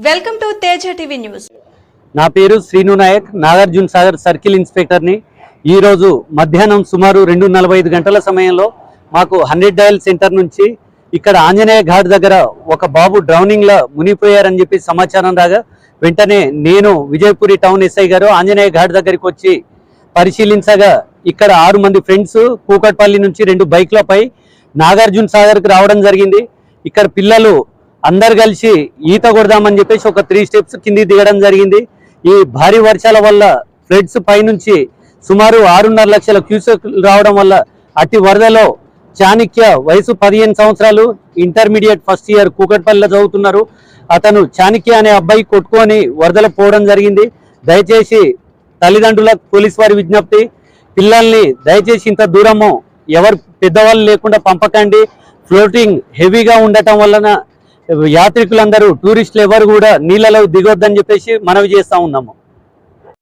Welcome to Teja TV news. నా పేరు Srinu Naik, Nagarjuna Sagar circle ఇన్స్పెక్టర్ని. ఈరోజు మధ్యాహ్నం సుమారు 2:45 గంటల సమయంలో మాకు 100 డయల్ సెంటర్ నుంచి ఇక్కడ ఆంజనేయ ఘాట్ దగ్గర ఒక బాబు డ్రౌనింగ్లో మునిగిపోయారని చెప్పి సమాచారం రాగా వెంటనే నేను విజయపురి టౌన్ ఎస్ఐ గారు ఆంజనేయ ఘాట్ దగ్గరికి వచ్చి పరిశీలించగా ఇక్కడ 6 మంది ఫ్రెండ్స్ కూకట్పల్లి నుంచి 2 బైక్లపై నాగార్జున సాగర్కి రావడం జరిగింది. ఇక్కడ పిల్లలు అందరు కలిసి ఈత కొడదామని చెప్పేసి ఒక 3 స్టెప్స్ కింది దిగడం జరిగింది. ఈ భారీ వర్షాల వల్ల ఫ్లడ్స్ పైనుంచి సుమారు 6.5 లక్షల క్యూసెక్ రావడం వల్ల అట్టి వరదలో చాణిక్య వయసు 15 సంవత్సరాలు, ఇంటర్మీడియట్ ఫస్ట్ ఇయర్ కూకట్పల్లిలో చదువుతున్నారు. అతను చాణిక్య అనే అబ్బాయి కొట్టుకొని వరదలో పోవడం జరిగింది. దయచేసి తల్లిదండ్రులకు పోలీసు వారి విజ్ఞప్తి, పిల్లల్ని దయచేసి ఇంత దూరము ఎవరు పెద్దవాళ్ళు లేకుండా పంపకండి. ఫ్లోటింగ్ హెవీగా ఉండటం వలన యాత్రికులందరూ టూరిస్టులు ఎవరు కూడా నీళ్ళలో దిగొద్దని చెప్పేసి మనవి చేస్తూ ఉన్నాము.